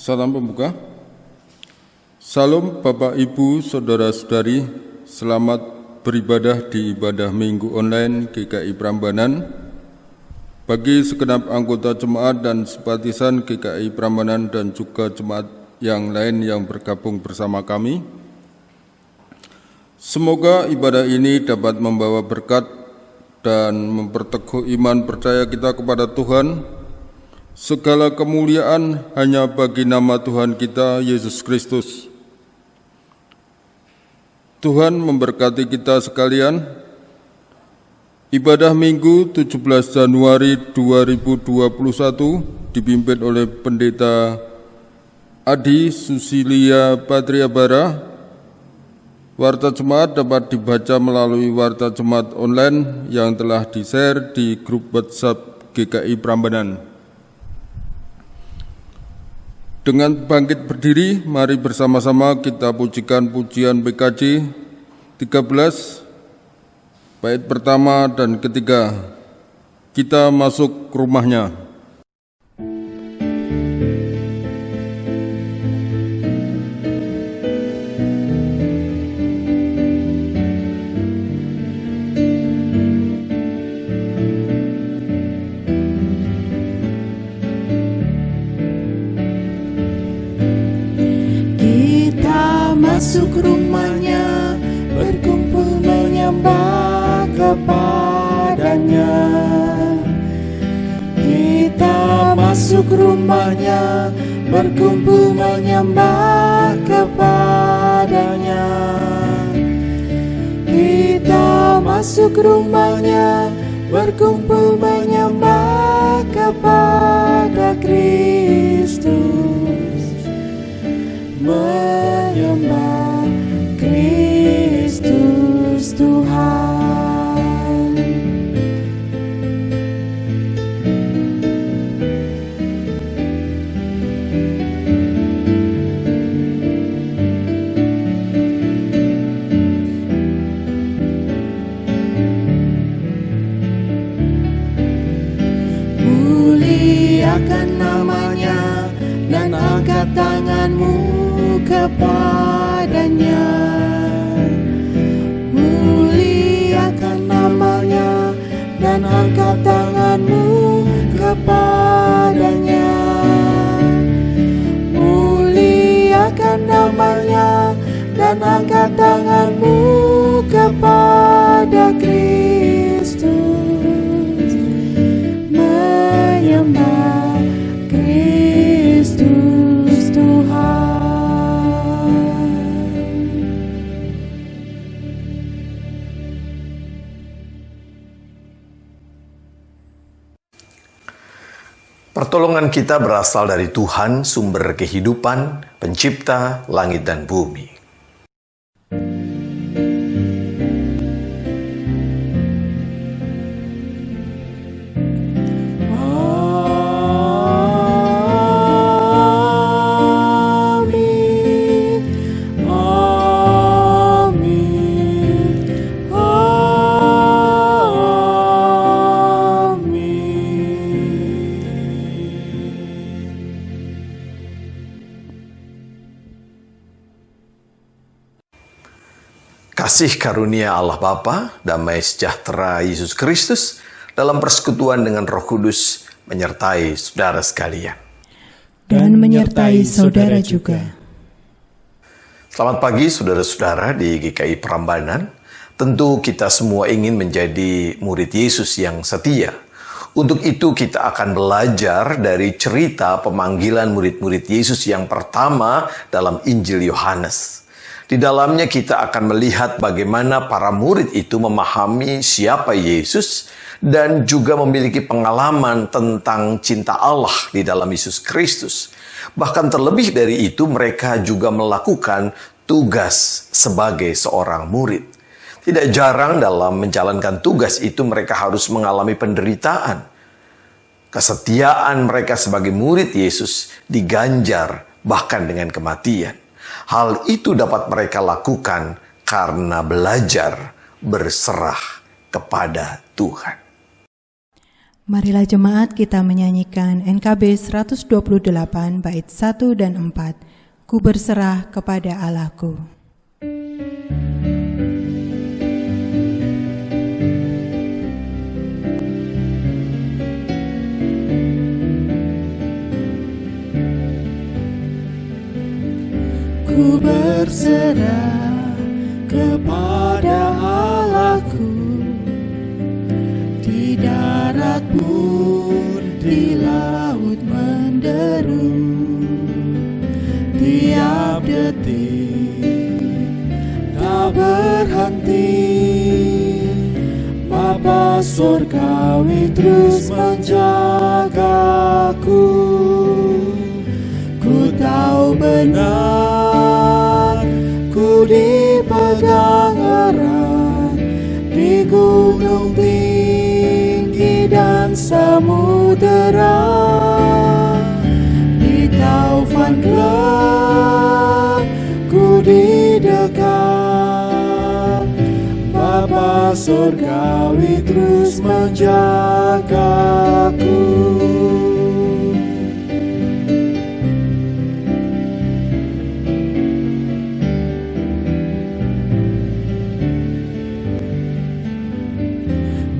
Salam pembuka. Salam Bapak Ibu, Saudara-saudari, selamat beribadah di ibadah Minggu online GKI Prambanan. Bagi segenap anggota jemaat dan simpatisan GKI Prambanan dan juga jemaat yang lain yang bergabung bersama kami, semoga ibadah ini dapat membawa berkat dan memperteguh iman percaya kita kepada Tuhan. Segala kemuliaan hanya bagi nama Tuhan kita, Yesus Kristus. Tuhan memberkati kita sekalian. Ibadah Minggu 17 Januari 2021 dipimpin oleh Pendeta Adi Susilia Patriabara. Warta Jemaat dapat dibaca melalui Warta Jemaat online yang telah di-share di grup WhatsApp GKI Prambanan. Dengan bangkit berdiri, mari bersama-sama kita pujikan pujian PKJ 13, bait pertama dan ketiga. Kita masuk ke rumahnya. Masuk rumahnya, berkumpul menyembah kepadanya. Kita masuk rumahnya, berkumpul menyembah kepadanya. Kita masuk rumahnya, berkumpul menyembah kepada Kristus. Menyembah Kristus Tuhan. Muliakan namanya dan angkat tanganmu kepadanya. Muliakan namanya dan angkat tanganmu kepadanya. Muliakan namanya dan angkat tanganmu kepada Kristus. Menyembah Kristus Tuhan. Pertolongan kita berasal dari Tuhan, sumber kehidupan, pencipta langit dan bumi. Kasih karunia Allah Bapa, damai sejahtera Yesus Kristus, dalam persekutuan dengan Roh Kudus, menyertai saudara sekalian. Dan menyertai saudara juga. Selamat pagi saudara-saudara di GKI Prambanan. Tentu kita semua ingin menjadi murid Yesus yang setia. Untuk itu kita akan belajar dari cerita pemanggilan murid-murid Yesus yang pertama dalam Injil Yohanes. Di dalamnya kita akan melihat bagaimana para murid itu memahami siapa Yesus dan juga memiliki pengalaman tentang cinta Allah di dalam Yesus Kristus. Bahkan terlebih dari itu mereka juga melakukan tugas sebagai seorang murid. Tidak jarang dalam menjalankan tugas itu mereka harus mengalami penderitaan. Kesetiaan mereka sebagai murid Yesus diganjar bahkan dengan kematian. Hal itu dapat mereka lakukan karena belajar berserah kepada Tuhan. Marilah jemaat kita menyanyikan NKB 128 bait 1 dan 4. Ku berserah kepada Allahku. Ku berserah kepada Allahku, di darat pun di laut menderu, tiap detik tak berhenti. Bapa surgawi terus menjagaku. Ku tahu benar, ku dipegang erat di gunung tinggi dan samudera, di taufan gelap ku didekat. Bapa surgawi terus menjagaku.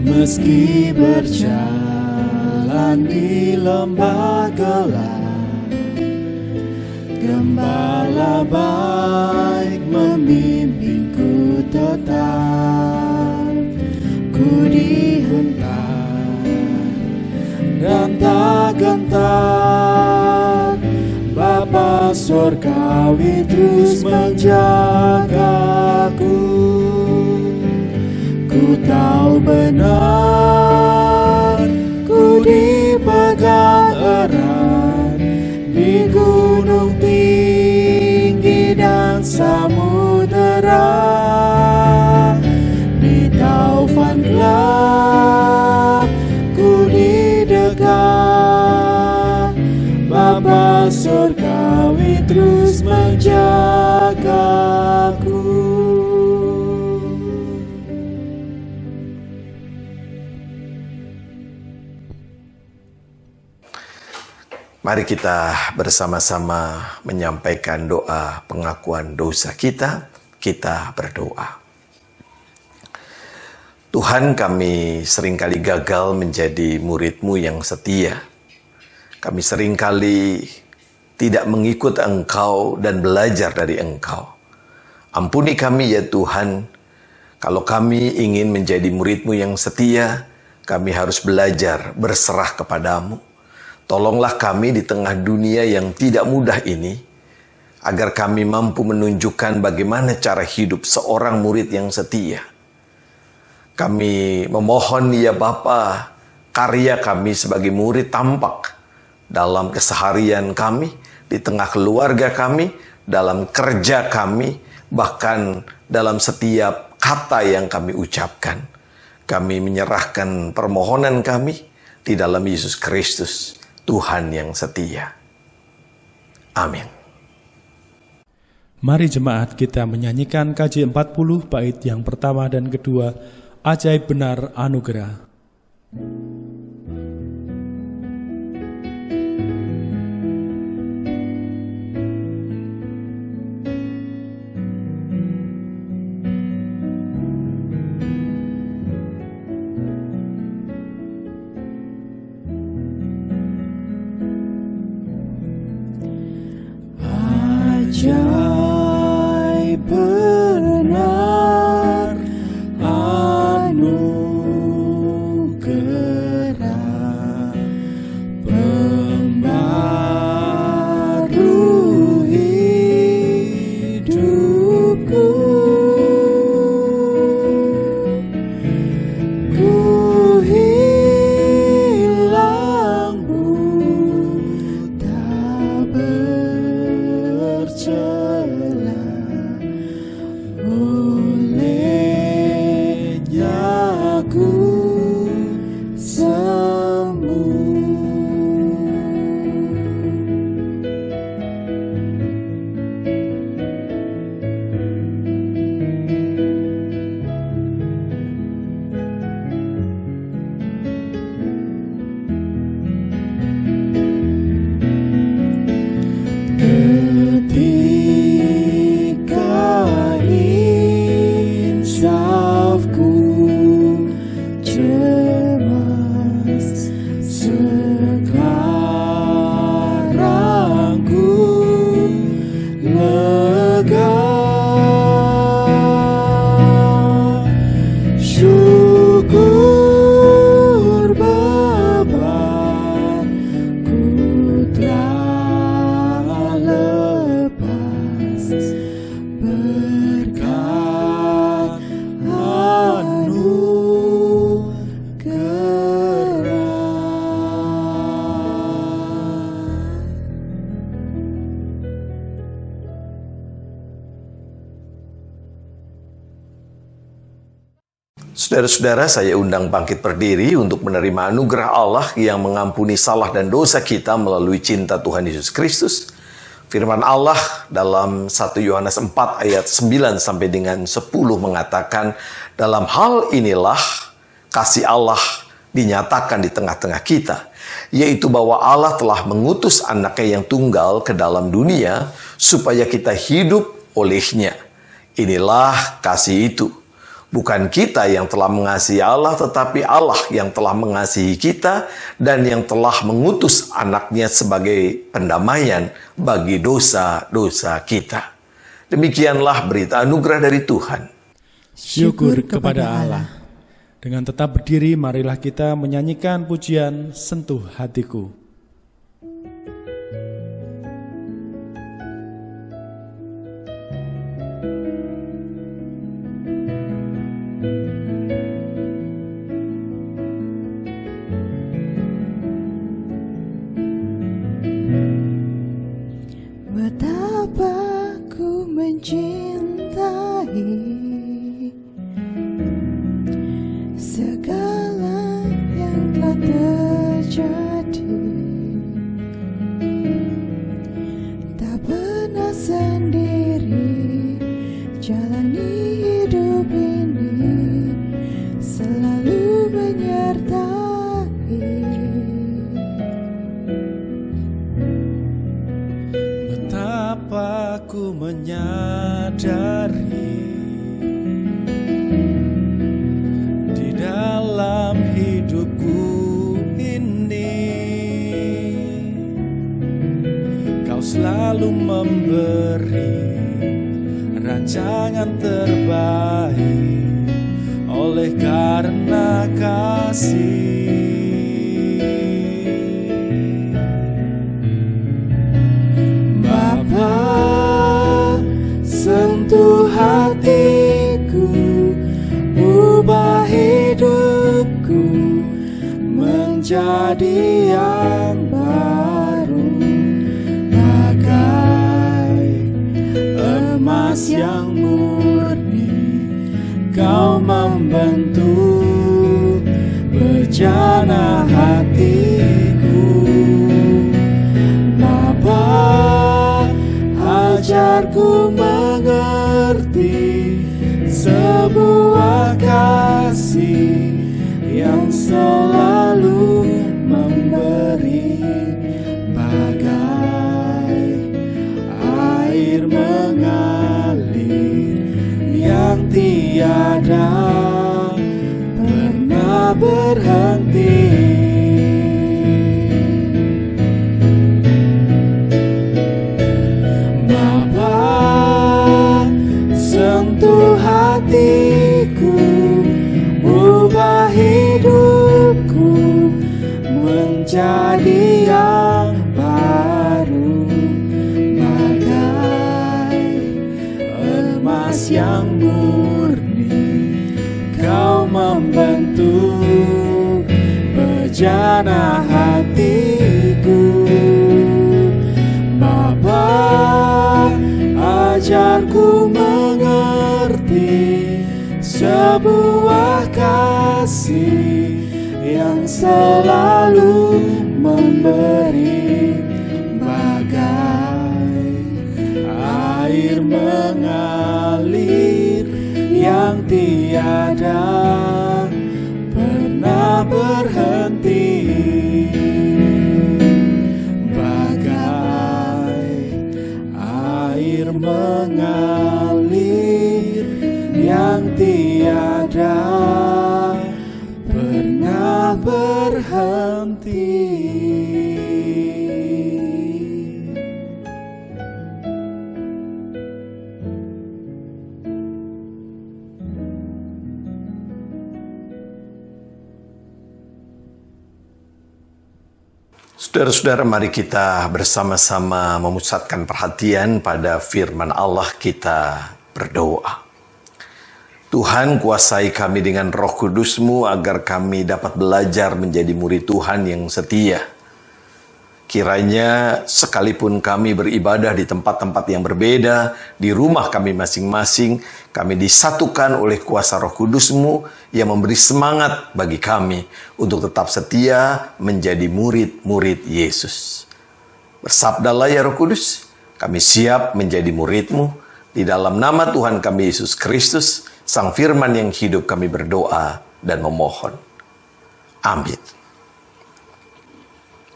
Meski berjalan di lembah gelap, Gembala baik memimpinku tetap. Ku dihentak dan tak gentar, Bapa surgawi terus menjagaku. Ku tahu benar, ku dipegang erat di gunung tinggi dan samudera, di taufan gelap ku didekat. Bapa surgawi terus menjagaku. Mari kita bersama-sama menyampaikan doa pengakuan dosa kita. Kita berdoa. Tuhan, kami seringkali gagal menjadi murid-Mu yang setia. Kami seringkali tidak mengikut Engkau dan belajar dari Engkau. Ampuni kami ya Tuhan, kalau kami ingin menjadi murid-Mu yang setia, kami harus belajar berserah kepadamu. Tolonglah kami di tengah dunia yang tidak mudah ini, agar kami mampu menunjukkan bagaimana cara hidup seorang murid yang setia. Kami memohon ya Bapa, karya kami sebagai murid tampak dalam keseharian kami, di tengah keluarga kami, dalam kerja kami, bahkan dalam setiap kata yang kami ucapkan. Kami menyerahkan permohonan kami di dalam Yesus Kristus, Tuhan yang setia. Amin. Mari jemaat kita menyanyikan KJ 40 bait yang pertama dan kedua, Ajaib Benar Anugerah. Ajaib benar anugerah, nafsu cemas. Sekarang ku lega, syukur beban ku telah lepas, berkat Saudara-saudara, saya undang bangkit berdiri untuk menerima anugerah Allah yang mengampuni salah dan dosa kita melalui cinta Tuhan Yesus Kristus. Firman Allah dalam 1 Yohanes 4 ayat 9 sampai dengan 10 mengatakan, dalam hal inilah kasih Allah dinyatakan di tengah-tengah kita, yaitu bahwa Allah telah mengutus anaknya yang tunggal ke dalam dunia supaya kita hidup olehnya. Inilah kasih itu. Bukan kita yang telah mengasihi Allah, tetapi Allah yang telah mengasihi kita dan yang telah mengutus anaknya sebagai pendamaian bagi dosa-dosa kita. Demikianlah berita anugerah dari Tuhan. Syukur kepada Allah. Dengan tetap berdiri, marilah kita menyanyikan pujian Sentuh Hatiku. Betapa ku mencintai segala yang telah terjadi, tak pernah sendiri jalani hidup ini, selalu menyertai. Betapa ku menyadari di dalam hidupku ini, Kau selalu memberi rancangan terbaik oleh karena kasih. Bapa, sentuh hatiku, ubah hidupku menjadi yang baru, bagai emas yang murni. Kau membentuk bejana hatiku. Bapa, ajarku mengerti sebuah kasih yang selalu memberi, bagai air mengalir yang tiada pernah berhenti. Bapa, sentuh hatiku, ubah hidupku menjadi yang baru, bagai emas yang murni. Kau membentuk bejana hatiku. Bapa, ajarku mengerti sebuah kasih yang selalu memberi, bagai air mengalir yang tiada pernah berhenti, bagai air mengalir yang tiada Saudara-saudara, mari kita bersama-sama memusatkan perhatian pada firman Allah. Kita berdoa. Tuhan, kuasai kami dengan Roh Kudus-Mu agar kami dapat belajar menjadi murid Tuhan yang setia. Kiranya sekalipun kami beribadah di tempat-tempat yang berbeda, di rumah kami masing-masing, kami disatukan oleh kuasa Roh Kudus-Mu yang memberi semangat bagi kami untuk tetap setia menjadi murid-murid Yesus. Bersabdalah ya Roh Kudus, kami siap menjadi murid-Mu. Di dalam nama Tuhan kami Yesus Kristus, Sang Firman yang hidup, kami berdoa dan memohon. Amin.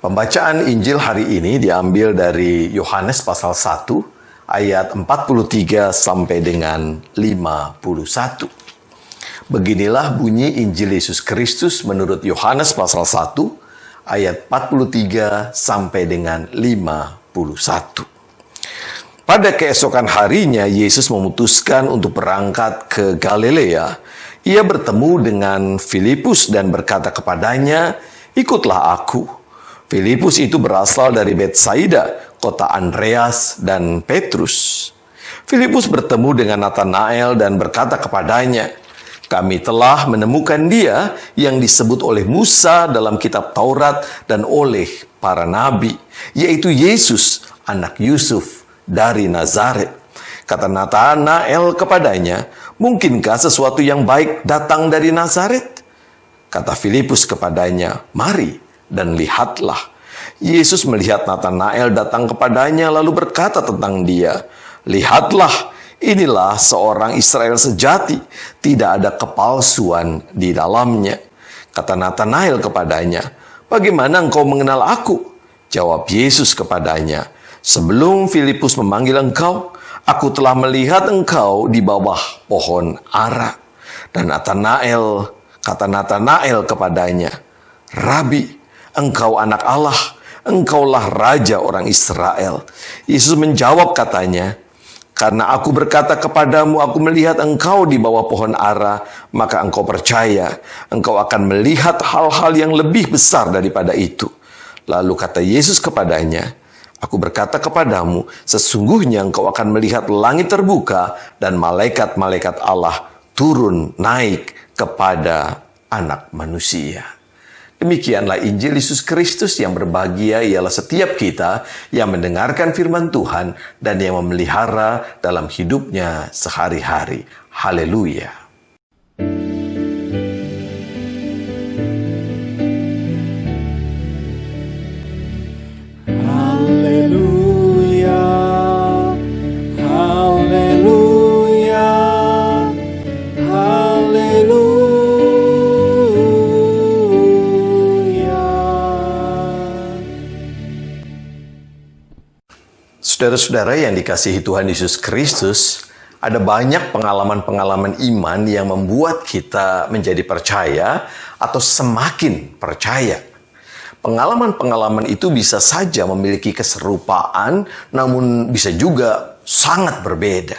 Pembacaan Injil hari ini diambil dari Yohanes pasal 1 ayat 43 sampai dengan 51. Beginilah bunyi Injil Yesus Kristus menurut Yohanes pasal 1 ayat 43 sampai dengan 51. Pada keesokan harinya Yesus memutuskan untuk berangkat ke Galilea. Ia bertemu dengan Filipus dan berkata kepadanya, "Ikutlah aku." Filipus itu berasal dari Betsaida, kota Andreas dan Petrus. Filipus bertemu dengan Natanael dan berkata kepadanya, "Kami telah menemukan Dia yang disebut oleh Musa dalam kitab Taurat dan oleh para nabi, yaitu Yesus, anak Yusuf dari Nazaret." Kata Natanael kepadanya, "Mungkinkah sesuatu yang baik datang dari Nazaret?" Kata Filipus kepadanya, "Mari dan lihatlah." Yesus melihat Natanael datang kepadanya lalu berkata tentang dia, "Lihatlah, inilah seorang Israel sejati, tidak ada kepalsuan di dalamnya." Kata Natanael kepadanya, "Bagaimana engkau mengenal aku?" Jawab Yesus kepadanya, "Sebelum Filipus memanggil engkau, aku telah melihat engkau di bawah pohon ara." Dan kata Natanael kepadanya, "Rabi, engkau anak Allah, engkaulah raja orang Israel." Yesus menjawab katanya, "Karena aku berkata kepadamu, aku melihat engkau di bawah pohon ara, maka engkau percaya. Engkau akan melihat hal-hal yang lebih besar daripada itu." Lalu kata Yesus kepadanya, "Aku berkata kepadamu, sesungguhnya engkau akan melihat langit terbuka dan malaikat-malaikat Allah turun naik kepada Anak Manusia." Demikianlah Injil Yesus Kristus. Yang berbahagia ialah setiap kita yang mendengarkan firman Tuhan dan yang memelihara dalam hidupnya sehari-hari. Haleluya. Haleluya, haleluya, haleluya. Saudara-saudara yang dikasihi Tuhan Yesus Kristus, ada banyak pengalaman-pengalaman iman yang membuat kita menjadi percaya atau semakin percaya. Pengalaman-pengalaman itu bisa saja memiliki keserupaan, namun bisa juga sangat berbeda.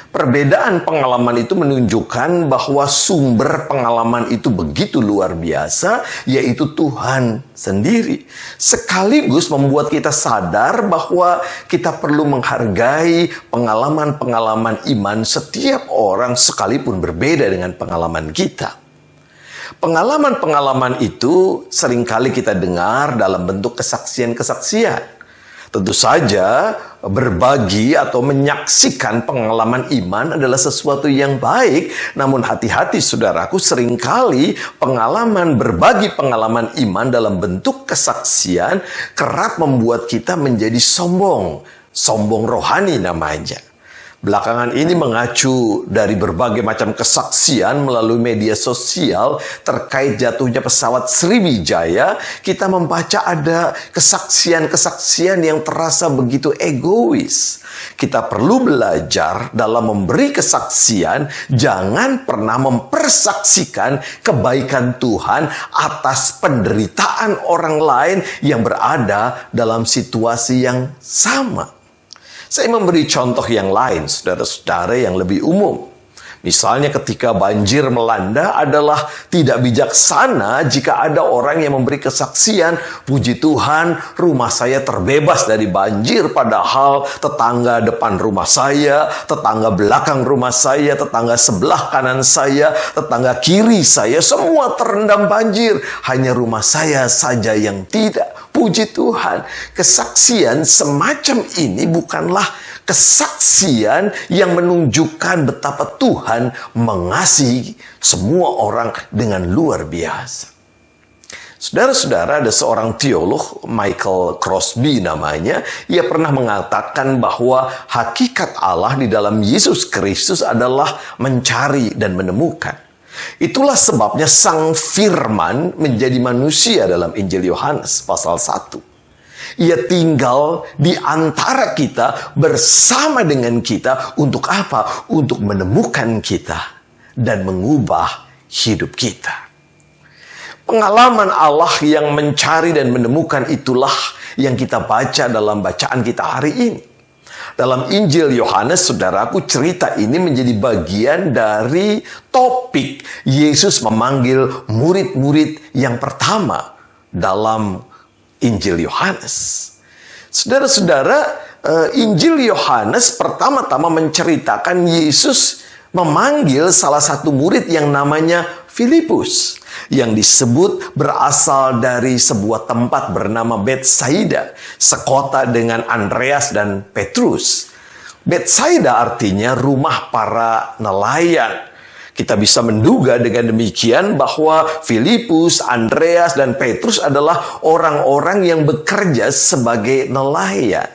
Perbedaan pengalaman itu menunjukkan bahwa sumber pengalaman itu begitu luar biasa, yaitu Tuhan sendiri. Sekaligus membuat kita sadar bahwa kita perlu menghargai pengalaman-pengalaman iman setiap orang sekalipun berbeda dengan pengalaman kita. Pengalaman-pengalaman itu seringkali kita dengar dalam bentuk kesaksian-kesaksian. Tentu saja berbagi atau menyaksikan pengalaman iman adalah sesuatu yang baik. Namun hati-hati saudaraku, seringkali berbagi pengalaman iman dalam bentuk kesaksian kerap membuat kita menjadi sombong rohani namanya. Belakangan ini mengacu dari berbagai macam kesaksian melalui media sosial terkait jatuhnya pesawat Sriwijaya, kita membaca ada kesaksian-kesaksian yang terasa begitu egois. Kita perlu belajar dalam memberi kesaksian, jangan pernah mempersaksikan kebaikan Tuhan atas penderitaan orang lain yang berada dalam situasi yang sama. Saya memberi contoh yang lain, saudara-saudara, yang lebih umum. Misalnya ketika banjir melanda adalah tidak bijaksana jika ada orang yang memberi kesaksian, puji Tuhan, rumah saya terbebas dari banjir, padahal tetangga depan rumah saya, tetangga belakang rumah saya, tetangga sebelah kanan saya, tetangga kiri saya, semua terendam banjir. Hanya rumah saya saja yang tidak. Puji Tuhan, kesaksian semacam ini bukanlah kesaksian yang menunjukkan betapa Tuhan mengasihi semua orang dengan luar biasa. Saudara-saudara, ada seorang teolog, Michael Crosby namanya, ia pernah mengatakan bahwa hakikat Allah di dalam Yesus Kristus adalah mencari dan menemukan. Itulah sebabnya Sang Firman menjadi manusia dalam Injil Yohanes pasal 1. Ia tinggal di antara kita, bersama dengan kita. Untuk apa? Untuk menemukan kita dan mengubah hidup kita. Pengalaman Allah yang mencari dan menemukan itulah yang kita baca dalam bacaan kita hari ini. Dalam Injil Yohanes, saudaraku, cerita ini menjadi bagian dari topik Yesus memanggil murid-murid yang pertama dalam Injil Yohanes. Saudara-saudara, Injil Yohanes pertama-tama menceritakan Yesus memanggil salah satu murid yang namanya Filipus, yang disebut berasal dari sebuah tempat bernama Betsaida, sekota dengan Andreas dan Petrus. Betsaida artinya rumah para nelayan. Kita bisa menduga dengan demikian bahwa Filipus, Andreas, dan Petrus adalah orang-orang yang bekerja sebagai nelayan.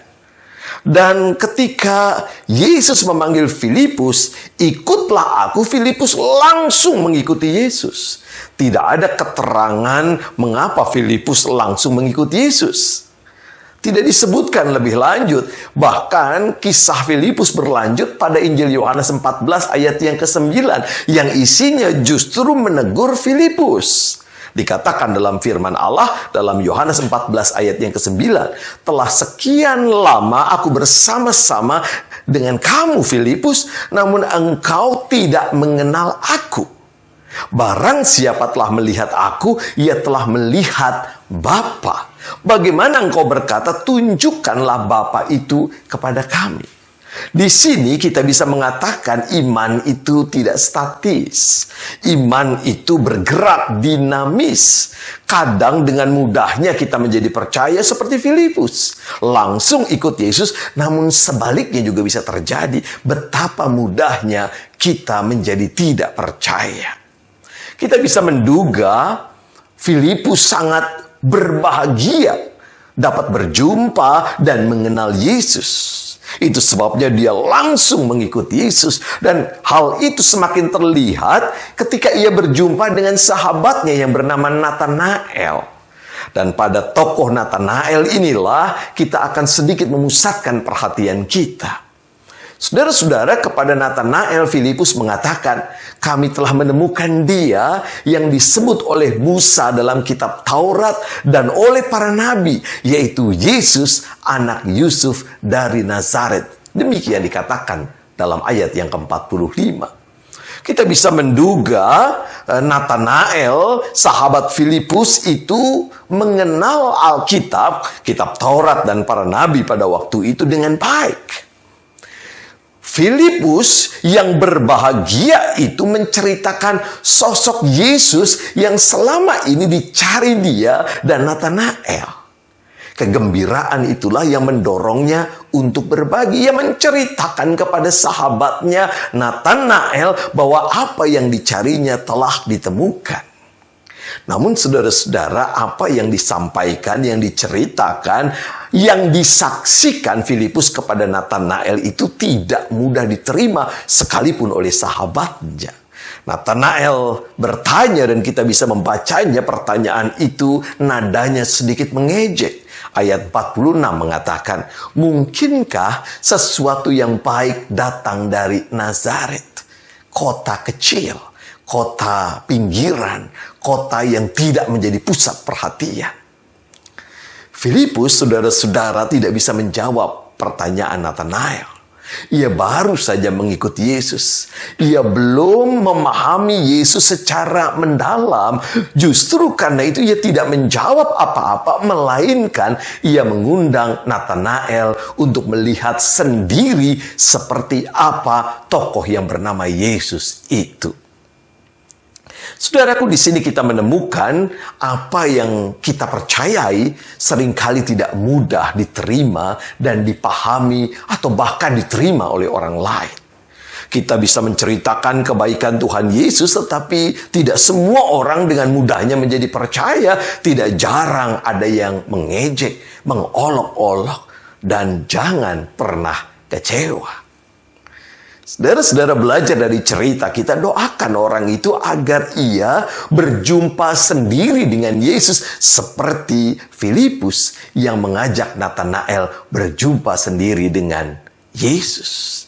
Dan ketika Yesus memanggil Filipus, ikutlah aku, Filipus langsung mengikuti Yesus. Tidak ada keterangan mengapa Filipus langsung mengikuti Yesus. Tidak disebutkan lebih lanjut. Bahkan kisah Filipus berlanjut pada Injil Yohanes 14 ayat yang ke-9, yang isinya justru menegur Filipus. Dikatakan dalam firman Allah dalam Yohanes 14 ayat yang ke-9, telah sekian lama aku bersama-sama dengan kamu Filipus, namun engkau tidak mengenal aku. Barang siapa telah melihat aku, ia telah melihat Bapa. Bagaimana engkau berkata, tunjukkanlah Bapa itu kepada kami? Di sini kita bisa mengatakan iman itu tidak statis. Iman itu bergerak, dinamis. Kadang dengan mudahnya kita menjadi percaya seperti Filipus, langsung ikut Yesus. Namun sebaliknya juga bisa terjadi, betapa mudahnya kita menjadi tidak percaya. Kita bisa menduga Filipus sangat berbahagia dapat berjumpa dan mengenal Yesus. Itu sebabnya dia langsung mengikuti Yesus. Dan hal itu semakin terlihat ketika ia berjumpa dengan sahabatnya yang bernama Nathanael. Dan pada tokoh Nathanael inilah kita akan sedikit memusatkan perhatian kita. Saudara-saudara, kepada Nathanael, Filipus mengatakan, kami telah menemukan dia yang disebut oleh Musa dalam kitab Taurat dan oleh para nabi, yaitu Yesus, anak Yusuf dari Nazaret. Demikian dikatakan dalam ayat yang ke-45. Kita bisa menduga Nathanael, sahabat Filipus itu mengenal Alkitab, kitab Taurat dan para nabi pada waktu itu dengan baik. Filipus yang berbahagia itu menceritakan sosok Yesus yang selama ini dicari dia dan Nathanael. Kegembiraan itulah yang mendorongnya untuk berbagi. Ia menceritakan kepada sahabatnya Nathanael bahwa apa yang dicarinya telah ditemukan. Namun saudara-saudara, apa yang disampaikan, yang diceritakan Yang disaksikan Filipus kepada Natanael itu tidak mudah diterima sekalipun oleh sahabatnya. Natanael bertanya dan kita bisa membacanya, pertanyaan itu nadanya sedikit mengejek. Ayat 46 mengatakan, mungkinkah sesuatu yang baik datang dari Nazaret, kota kecil, kota pinggiran, kota yang tidak menjadi pusat perhatian. Filipus, saudara-saudara, tidak bisa menjawab pertanyaan Natanael. Ia baru saja mengikuti Yesus. Ia belum memahami Yesus secara mendalam. Justru karena itu ia tidak menjawab apa-apa, melainkan ia mengundang Natanael untuk melihat sendiri seperti apa tokoh yang bernama Yesus itu. Saudaraku, di sini kita menemukan apa yang kita percayai seringkali tidak mudah diterima dan dipahami atau bahkan diterima oleh orang lain. Kita bisa menceritakan kebaikan Tuhan Yesus, tetapi tidak semua orang dengan mudahnya menjadi percaya. Tidak jarang ada yang mengejek, mengolok-olok, dan jangan pernah kecewa. Saudara-saudara, belajar dari cerita kita, doakan orang itu agar ia berjumpa sendiri dengan Yesus seperti Filipus yang mengajak Natanael berjumpa sendiri dengan Yesus.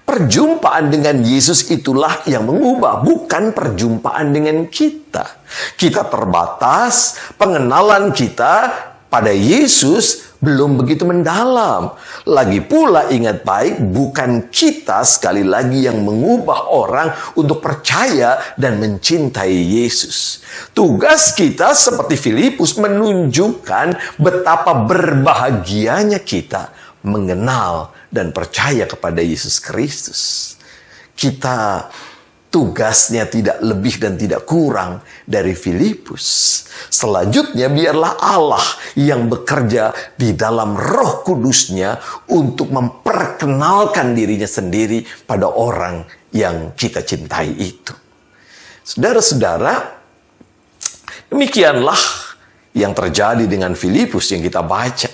Perjumpaan dengan Yesus itulah yang mengubah, bukan perjumpaan dengan kita. Kita terbatas, pengenalan kita pada Yesus belum begitu mendalam. Lagi pula ingat baik, bukan kita sekali lagi yang mengubah orang untuk percaya dan mencintai Yesus. Tugas kita seperti Filipus menunjukkan betapa berbahagianya kita mengenal dan percaya kepada Yesus Kristus. Kita tugasnya tidak lebih dan tidak kurang dari Filipus. Selanjutnya, biarlah Allah yang bekerja di dalam Roh Kudusnya untuk memperkenalkan dirinya sendiri pada orang yang kita cintai itu. Saudara-saudara, demikianlah yang terjadi dengan Filipus yang kita baca.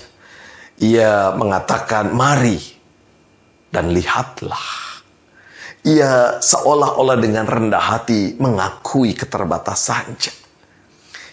Ia mengatakan, mari dan lihatlah. Ia seolah-olah dengan rendah hati mengakui keterbatasannya.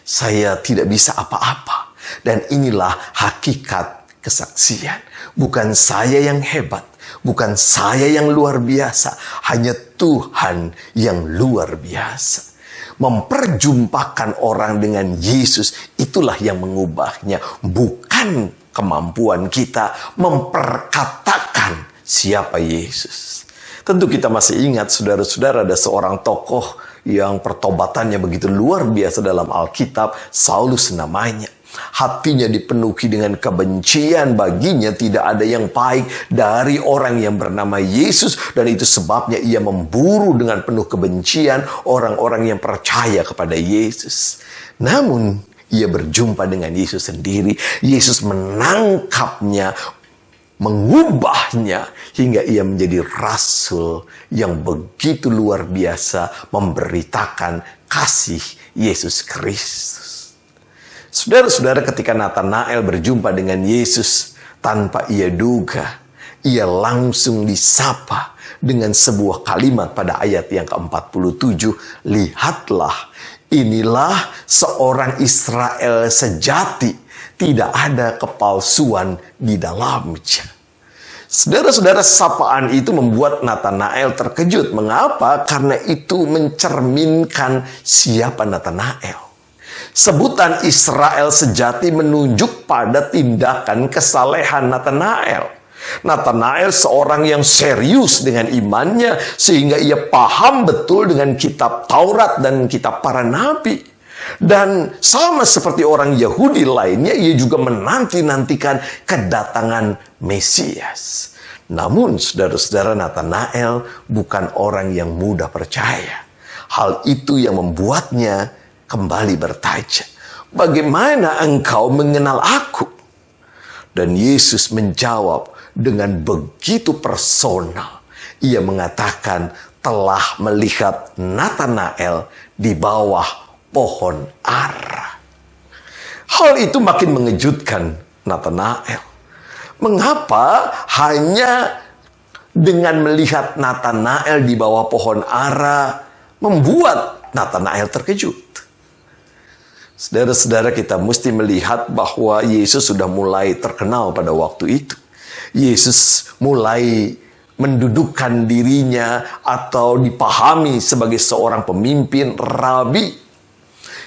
Saya tidak bisa apa-apa. Dan inilah hakikat kesaksian. Bukan saya yang hebat. Bukan saya yang luar biasa. Hanya Tuhan yang luar biasa. Memperjumpakan orang dengan Yesus, itulah yang mengubahnya. Bukan kemampuan kita memperkatakan siapa Yesus. Tentu kita masih ingat, saudara-saudara, ada seorang tokoh yang pertobatannya begitu luar biasa dalam Alkitab, Saulus namanya. Hatinya dipenuhi dengan kebencian, baginya tidak ada yang baik dari orang yang bernama Yesus, dan itu sebabnya ia memburu dengan penuh kebencian orang-orang yang percaya kepada Yesus. Namun, ia berjumpa dengan Yesus sendiri. Yesus menangkapnya, mengubahnya hingga ia menjadi rasul yang begitu luar biasa memberitakan kasih Yesus Kristus. Saudara-saudara, ketika Natanael berjumpa dengan Yesus tanpa ia duga, ia langsung disapa dengan sebuah kalimat pada ayat yang ke-47, lihatlah, inilah seorang Israel sejati, tidak ada kepalsuan di dalamnya. Saudara-saudara, sapaan itu membuat Natanael terkejut. Mengapa? Karena itu mencerminkan siapa Natanael. Sebutan Israel sejati menunjuk pada tindakan kesalehan Natanael. Natanael seorang yang serius dengan imannya, sehingga ia paham betul dengan kitab Taurat dan kitab para nabi. Dan sama seperti orang Yahudi lainnya, ia juga menanti-nantikan kedatangan Mesias. Namun, saudara-saudara, Natanael bukan orang yang mudah percaya. Hal itu yang membuatnya kembali bertanya, bagaimana engkau mengenal aku? Dan Yesus menjawab dengan begitu personal. Ia mengatakan telah melihat Natanael di bawah pohon ara. Hal itu makin mengejutkan Natanael. Mengapa hanya dengan melihat Natanael di bawah pohon ara membuat Natanael terkejut? Saudara-saudara, kita mesti melihat bahwa Yesus sudah mulai terkenal pada waktu itu. Yesus mulai mendudukkan dirinya atau dipahami sebagai seorang pemimpin rabi.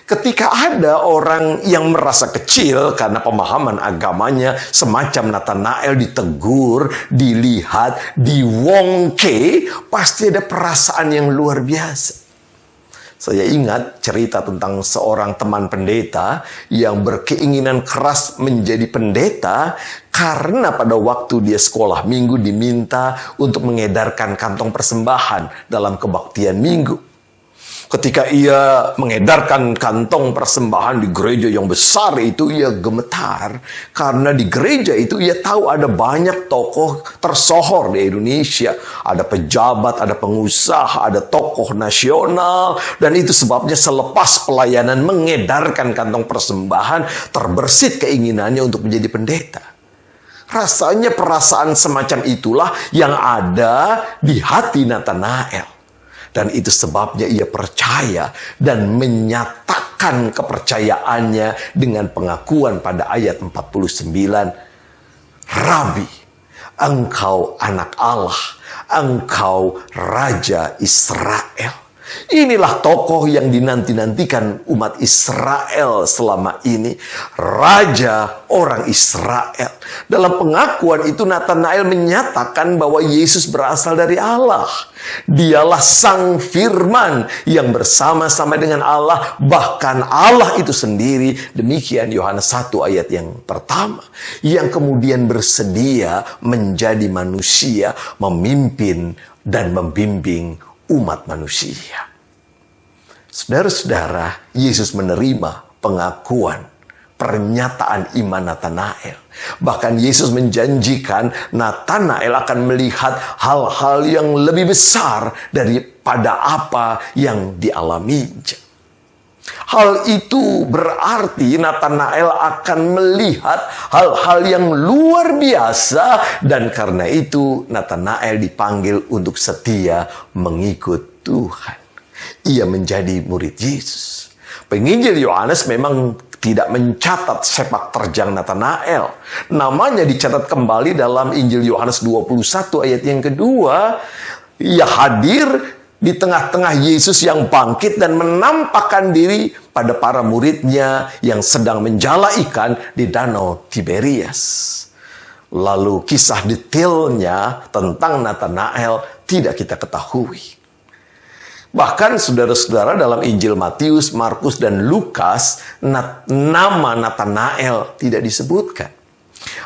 Ketika ada orang yang merasa kecil karena pemahaman agamanya, semacam Natanael ditegur, dilihat, diwongke, pasti ada perasaan yang luar biasa. Saya ingat cerita tentang seorang teman pendeta yang berkeinginan keras menjadi pendeta karena pada waktu dia sekolah minggu diminta untuk mengedarkan kantong persembahan dalam kebaktian minggu. Ketika ia mengedarkan kantong persembahan di gereja yang besar itu, ia gemetar. Karena di gereja itu ia tahu ada banyak tokoh tersohor di Indonesia. Ada pejabat, ada pengusaha, ada tokoh nasional. Dan itu sebabnya selepas pelayanan mengedarkan kantong persembahan, terbersit keinginannya untuk menjadi pendeta. Rasanya perasaan semacam itulah yang ada di hati Natanael. Dan itu sebabnya ia percaya dan menyatakan kepercayaannya dengan pengakuan pada ayat 49. Rabi, engkau anak Allah, engkau Raja Israel. Inilah tokoh yang dinanti-nantikan umat Israel selama ini. Raja orang Israel. Dalam pengakuan itu Natanael menyatakan bahwa Yesus berasal dari Allah. Dialah Sang Firman yang bersama-sama dengan Allah. Bahkan Allah itu sendiri. Demikian Yohanes 1 ayat yang pertama. Yang kemudian bersedia menjadi manusia, memimpin dan membimbing umat manusia. Saudara-saudara, Yesus menerima pengakuan, pernyataan iman Natanael. Bahkan Yesus menjanjikan Natanael akan melihat hal-hal yang lebih besar daripada apa yang dialaminya. Hal itu berarti Natanael akan melihat hal-hal yang luar biasa, dan karena itu Natanael dipanggil untuk setia mengikut Tuhan. Ia menjadi murid Yesus. Penginjil Yohanes memang tidak mencatat sepak terjang Natanael. Namanya dicatat kembali dalam Injil Yohanes 21 ayat yang kedua. Ia hadir di tengah-tengah Yesus yang bangkit dan menampakkan diri pada para muridnya yang sedang menjala ikan di Danau Tiberias. Lalu kisah detailnya tentang Natanael tidak kita ketahui. Bahkan saudara-saudara, dalam Injil Matius, Markus, dan Lukas, nama Natanael tidak disebutkan.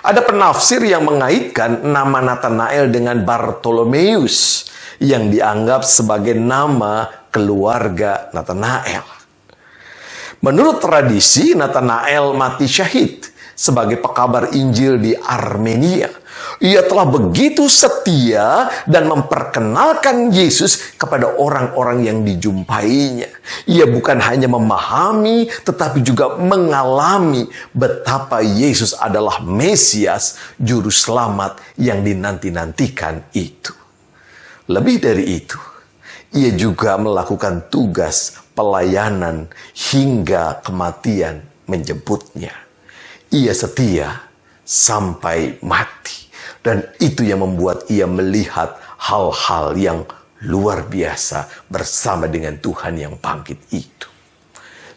Ada penafsir yang mengaitkan nama Natanael dengan Bartolomeus, yang dianggap sebagai nama keluarga Natanael. Menurut tradisi, Natanael mati syahid sebagai pekabar Injil di Armenia. Ia telah begitu setia dan memperkenalkan Yesus kepada orang-orang yang dijumpainya. Ia bukan hanya memahami, tetapi juga mengalami betapa Yesus adalah Mesias, Juru Selamat yang dinanti-nantikan itu. Lebih dari itu, ia juga melakukan tugas pelayanan hingga kematian menjemputnya. Ia setia sampai mati. Dan itu yang membuat ia melihat hal-hal yang luar biasa bersama dengan Tuhan yang bangkit itu.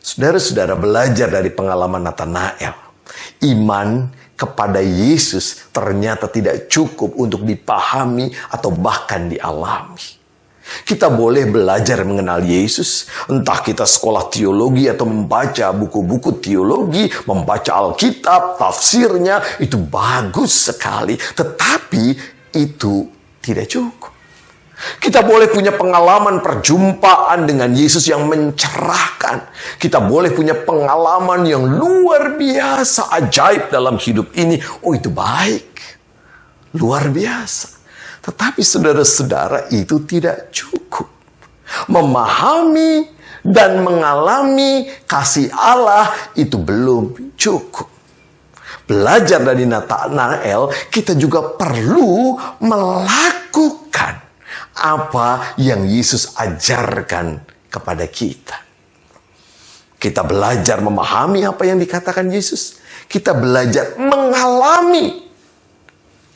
Saudara-saudara, belajar dari pengalaman Natanael. Iman kepada Yesus ternyata tidak cukup untuk dipahami atau bahkan dialami. Kita boleh belajar mengenal Yesus, entah kita sekolah teologi atau membaca buku-buku teologi, membaca Alkitab, tafsirnya, itu bagus sekali. Tetapi itu tidak cukup. Kita boleh punya pengalaman perjumpaan dengan Yesus yang mencerahkan. Kita boleh punya pengalaman yang luar biasa, ajaib dalam hidup ini. Oh, itu baik. Luar biasa. Tetapi saudara-saudara, itu tidak cukup. Memahami dan mengalami kasih Allah itu belum cukup. Belajar dari Nathanael, kita juga perlu melakukan apa yang Yesus ajarkan kepada kita. Kita belajar memahami apa yang dikatakan Yesus. Kita belajar mengalami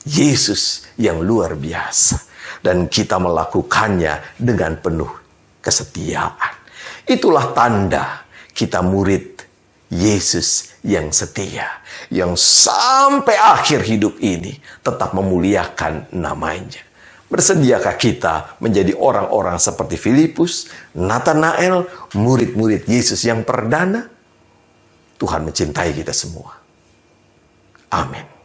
Yesus yang luar biasa. Dan kita melakukannya dengan penuh kesetiaan. Itulah tanda kita murid Yesus yang setia. Yang sampai akhir hidup ini tetap memuliakan namanya. Bersediakah kita menjadi orang-orang seperti Filipus, Nathanael, murid-murid Yesus yang perdana? Tuhan mencintai kita semua. Amin.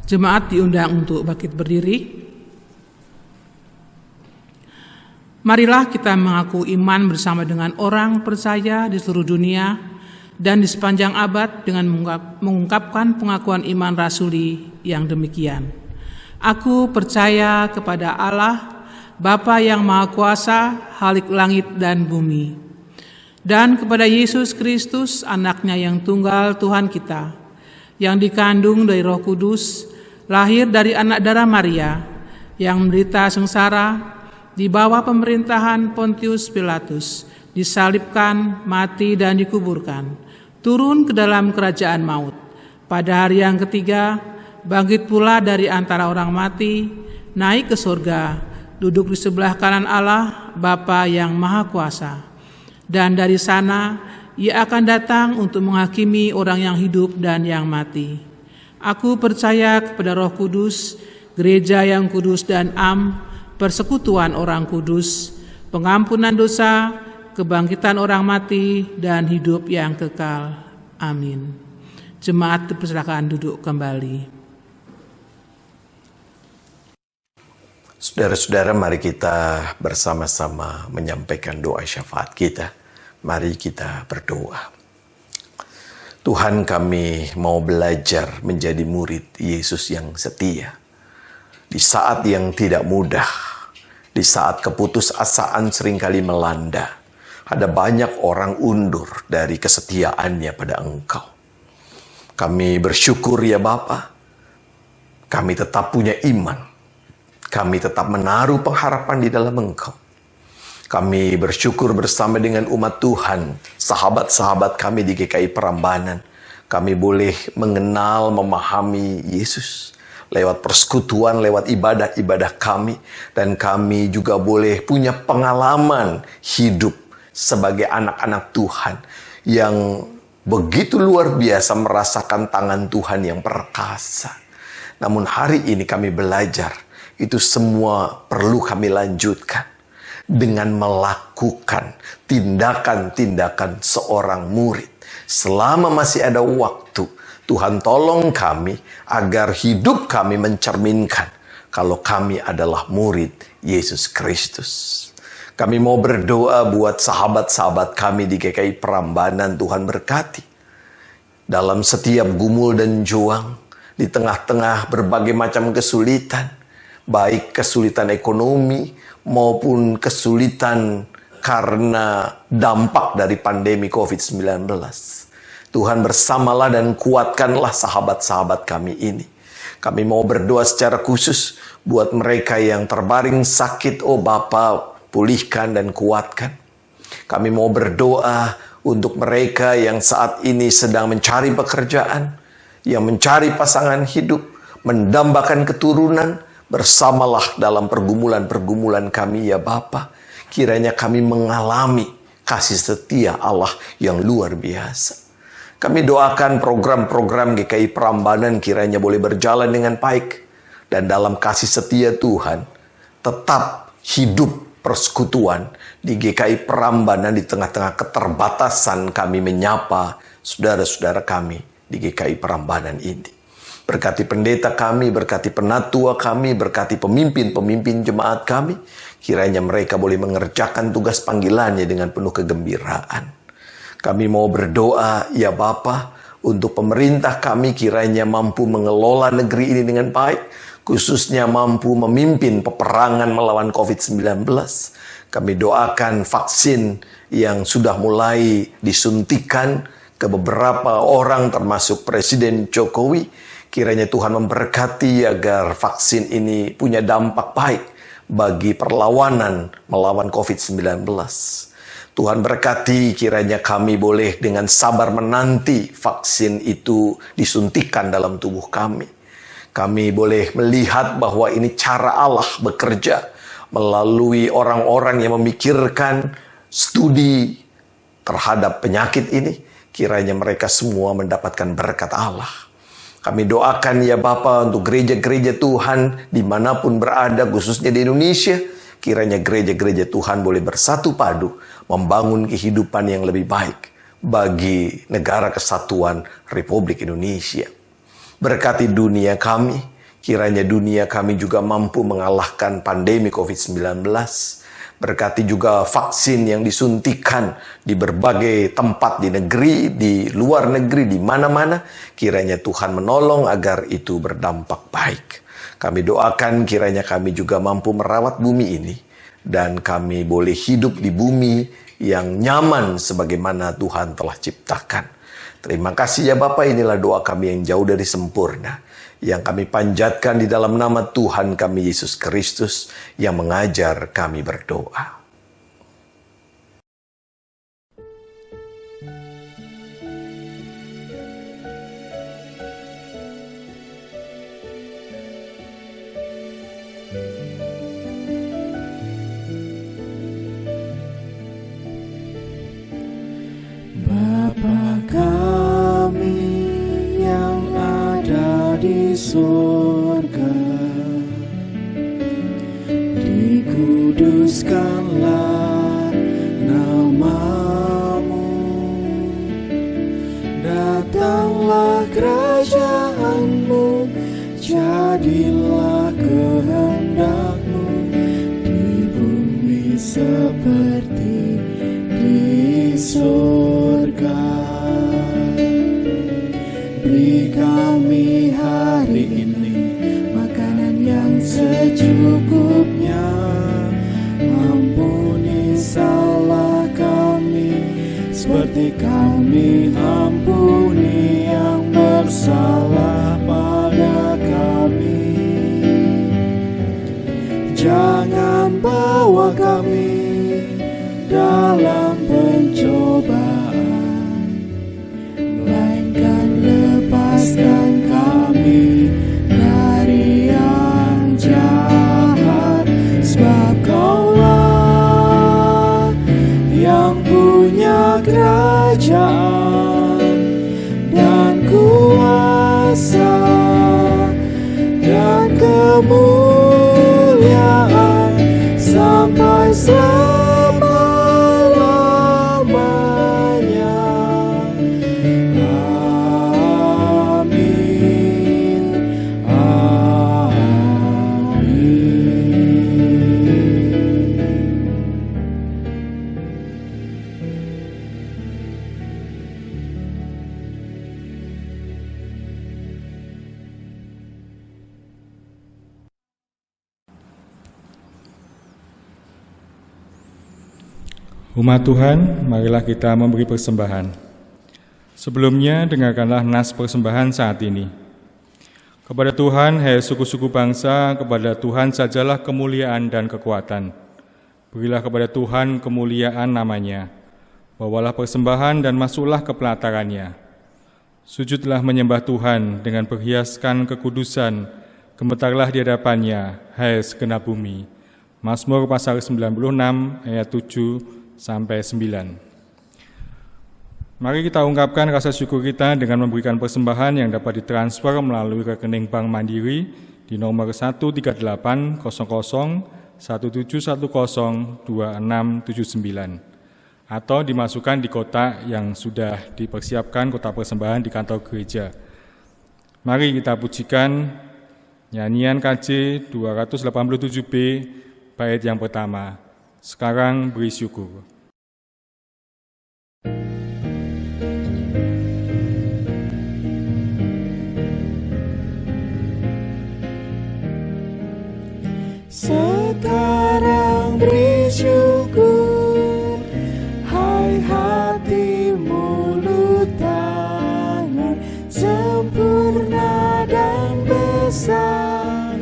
Jemaat diundang untuk bangkit berdiri. Marilah kita mengaku iman bersama dengan orang percaya di seluruh dunia dan di sepanjang abad dengan mengungkapkan pengakuan iman rasuli yang demikian. Aku percaya kepada Allah, Bapa yang Maha Kuasa, Khalik langit dan bumi, dan kepada Yesus Kristus, Anaknya yang tunggal Tuhan kita, yang dikandung dari Roh Kudus, lahir dari anak darah Maria, yang menderita sengsara di bawah pemerintahan Pontius Pilatus, disalibkan, mati dan dikuburkan, turun ke dalam kerajaan maut. Pada hari yang ketiga, bangkit pula dari antara orang mati, naik ke surga, duduk di sebelah kanan Allah, Bapa yang Maha Kuasa. Dan dari sana, Ia akan datang untuk menghakimi orang yang hidup dan yang mati. Aku percaya kepada Roh Kudus, gereja yang kudus dan persekutuan orang kudus, pengampunan dosa, kebangkitan orang mati, dan hidup yang kekal. Amin. Jemaat dipersilakan duduk kembali. Saudara-saudara, mari kita bersama-sama menyampaikan doa syafaat kita. Mari kita berdoa. Tuhan, kami mau belajar menjadi murid Yesus yang setia. Di saat yang tidak mudah, di saat keputusasaan seringkali melanda, ada banyak orang undur dari kesetiaannya pada Engkau. Kami bersyukur ya Bapa, kami tetap punya iman, kami tetap menaruh pengharapan di dalam Engkau. Kami bersyukur bersama dengan umat Tuhan, sahabat-sahabat kami di GKI Prambanan. Kami boleh mengenal, memahami Yesus lewat persekutuan, lewat ibadah-ibadah kami. Dan kami juga boleh punya pengalaman hidup sebagai anak-anak Tuhan yang begitu luar biasa merasakan tangan Tuhan yang perkasa. Namun hari ini kami belajar, itu semua perlu kami lanjutkan dengan melakukan tindakan-tindakan seorang murid. Selama masih ada waktu, Tuhan tolong kami agar hidup kami mencerminkan kalau kami adalah murid Yesus Kristus. Kami mau berdoa buat sahabat-sahabat kami di GKI Prambanan, Tuhan berkati. Dalam setiap gumul dan juang, di tengah-tengah berbagai macam kesulitan, baik kesulitan ekonomi maupun kesulitan karena dampak dari pandemi COVID-19. Tuhan bersamalah dan kuatkanlah sahabat-sahabat kami ini. Kami mau berdoa secara khusus buat mereka yang terbaring sakit. Oh Bapa, pulihkan dan kuatkan. Kami mau berdoa untuk mereka yang saat ini sedang mencari pekerjaan, yang mencari pasangan hidup, mendambakan keturunan, Bersamalah dalam pergumulan-pergumulan kami ya Bapa. Kiranya kami mengalami kasih setia Allah yang luar biasa. Kami doakan program-program GKI Prambanan kiranya boleh berjalan dengan baik. Dan dalam kasih setia Tuhan, tetap hidup persekutuan di GKI Prambanan di tengah-tengah keterbatasan kami menyapa saudara-saudara kami di GKI Prambanan ini. Berkati pendeta kami, berkati penatua kami, berkati pemimpin-pemimpin jemaat kami. Kiranya mereka boleh mengerjakan tugas panggilannya dengan penuh kegembiraan. Kami mau berdoa, ya Bapa, untuk pemerintah kami kiranya mampu mengelola negeri ini dengan baik, khususnya mampu memimpin peperangan melawan COVID-19. Kami doakan vaksin yang sudah mulai disuntikan ke beberapa orang termasuk Presiden Jokowi. Kiranya Tuhan memberkati agar vaksin ini punya dampak baik bagi perlawanan melawan COVID-19. Tuhan berkati kiranya kami boleh dengan sabar menanti vaksin itu disuntikan dalam tubuh kami. Kami boleh melihat bahwa ini cara Allah bekerja melalui orang-orang yang memikirkan studi terhadap penyakit ini. Kiranya mereka semua mendapatkan berkat Allah. Kami doakan ya Bapa untuk gereja-gereja Tuhan dimanapun berada, khususnya di Indonesia. Kiranya gereja-gereja Tuhan boleh bersatu padu membangun kehidupan yang lebih baik bagi negara kesatuan Republik Indonesia. Berkati dunia kami, kiranya dunia kami juga mampu mengalahkan pandemi COVID-19. Berkati juga vaksin yang disuntikan di berbagai tempat di negeri, di luar negeri, di mana-mana. Kiranya Tuhan menolong agar itu berdampak baik. Kami doakan kiranya kami juga mampu merawat bumi ini. Dan kami boleh hidup di bumi yang nyaman sebagaimana Tuhan telah ciptakan. Terima kasih ya Bapa, inilah doa kami yang jauh dari sempurna. Yang kami panjatkan di dalam nama Tuhan kami Yesus Kristus yang mengajar kami berdoa. Bapa kami yang ada di surga, dikuduskanlah nama-Mu, datanglah kerajaan-Mu, jadilah kehendak-Mu di bumi seperti di surga. Beri kami hari ini makanan yang secukupnya. Ampuni salah kami seperti kami ampuni yang bersalah pada kami. Jangan bawa kami dalam pencobaan, melainkan lepaskan kami dari yang jahat. Sebab Kaulah yang punya kerajaan dan kuasa dan kemuliaan sampai selama-lamanya. Amin. Umat Tuhan, marilah kita memberi persembahan. Sebelumnya, dengarkanlah nas persembahan saat ini. Kepada Tuhan, hai suku-suku bangsa, kepada Tuhan sajalah kemuliaan dan kekuatan. Berilah kepada Tuhan kemuliaan namanya. Bawalah persembahan dan masuklah ke pelatarannya. Sujudlah menyembah Tuhan dengan perhiaskan kekudusan gemetarlah di hadapannya, hai segenap bumi. Mazmur pasal 96 ayat 7-9. Mari kita ungkapkan rasa syukur kita dengan memberikan persembahan yang dapat ditransfer melalui rekening Bank Mandiri di nomor 138-00-1710-2679 atau dimasukkan di kotak yang sudah dipersiapkan kotak persembahan di kantor gereja. Mari kita pujikan nyanyian KJ 287B bait yang pertama. Sekarang beri syukur. Sekarang beri syukur, hai hati mulut tangan, sempurna dan besar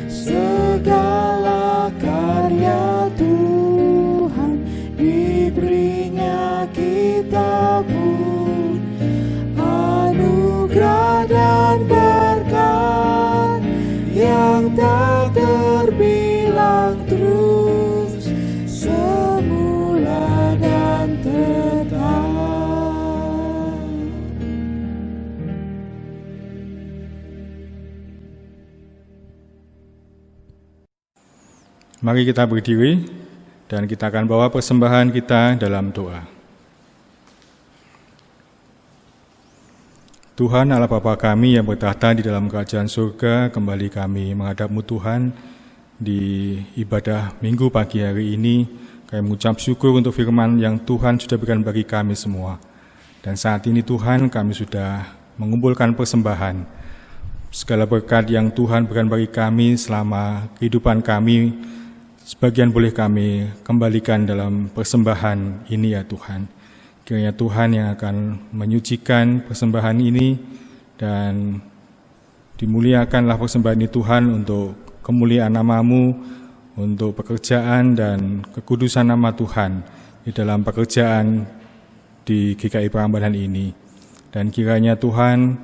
segala karya Tuhan, diberinya kita pun anugerah dan berkat yang tak terbilang, terus semula dan tetap. Mari kita berdiri dan kita akan bawa persembahan kita dalam doa. Tuhan Allah Bapa kami yang bertahta di dalam kerajaan surga, kembali kami menghadap-Mu Tuhan di ibadah minggu pagi hari ini. Kami mengucap syukur untuk firman yang Tuhan sudah berikan bagi kami semua. Dan saat ini Tuhan, kami sudah mengumpulkan persembahan. Segala berkat yang Tuhan berikan bagi kami selama kehidupan kami, sebagian boleh kami kembalikan dalam persembahan ini ya Tuhan. Kiranya Tuhan yang akan menyucikan persembahan ini dan dimuliakanlah persembahan ini Tuhan untuk kemuliaan nama-Mu, untuk pekerjaan dan kekudusan nama Tuhan di dalam pekerjaan di GKI Prambanan ini. Dan kiranya Tuhan,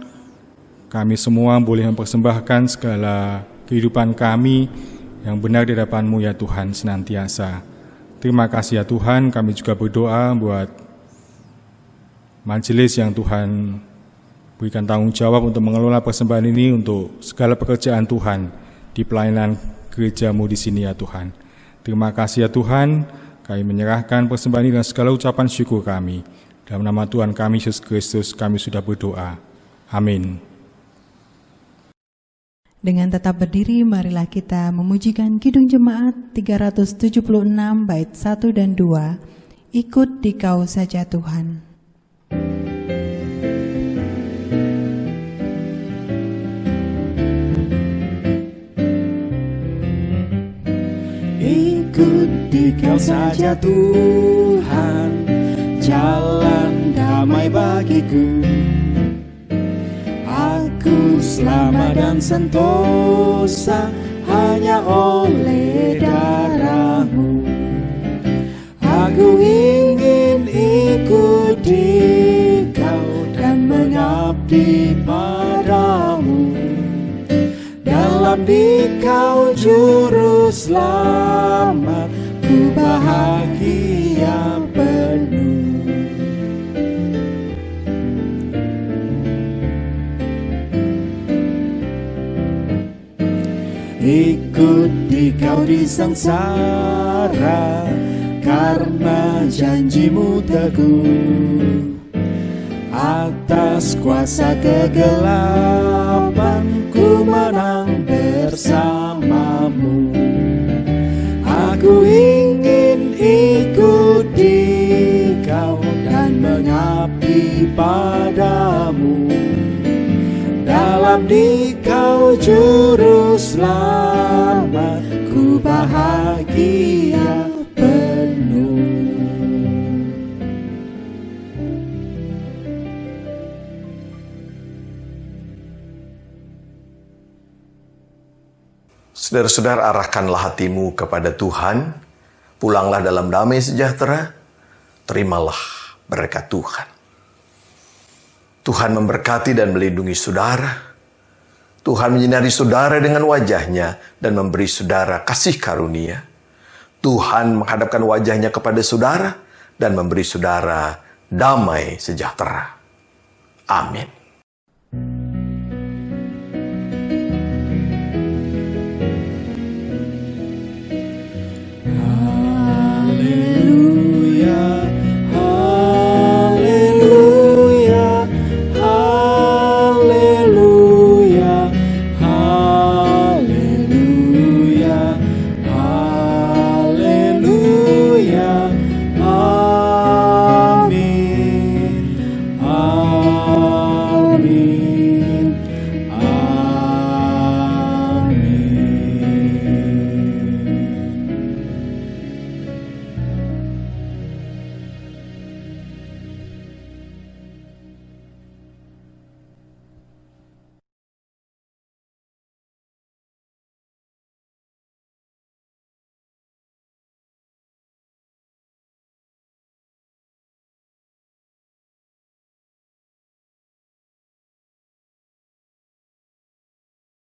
kami semua boleh mempersembahkan segala kehidupan kami yang benar di hadapan-Mu ya Tuhan senantiasa. Terima kasih ya Tuhan, kami juga berdoa buat majelis yang Tuhan berikan tanggung jawab untuk mengelola persembahan ini untuk segala pekerjaan Tuhan di pelayanan gereja-Mu di sini ya Tuhan. Terima kasih ya Tuhan, kami menyerahkan persembahan ini dengan segala ucapan syukur kami. Dalam nama Tuhan kami Yesus Kristus kami sudah berdoa. Amin. Dengan tetap berdiri, marilah kita memujikan Kidung Jemaat 376 bait 1 dan 2. Ikut Dikau saja Tuhan. Ikut Dikau saja Tuhan, jalan damai bagiku. Aku selamat dan sentosa hanya oleh darah-Mu. Aku ingin ikut Dikau dan mengabdi padamu. Dalam Dikau juru selamat, ku bahagia penuh. Ikut Dikau di sengsara, karena janji-Mu teguh. Atas kuasa kegelapan, ku menang bersama-Mu. Aku ingin ikut Dikau dan mengabdi padamu. Dalam Dikau juru selamat, ku bahagia penuh. Saudara-saudara, arahkanlah hatimu kepada Tuhan, pulanglah dalam damai sejahtera, terimalah berkat Tuhan. Tuhan memberkati dan melindungi saudara. Tuhan menyinari saudara dengan wajah-Nya dan memberi saudara kasih karunia. Tuhan menghadapkan wajah-Nya kepada saudara dan memberi saudara damai sejahtera. Amin.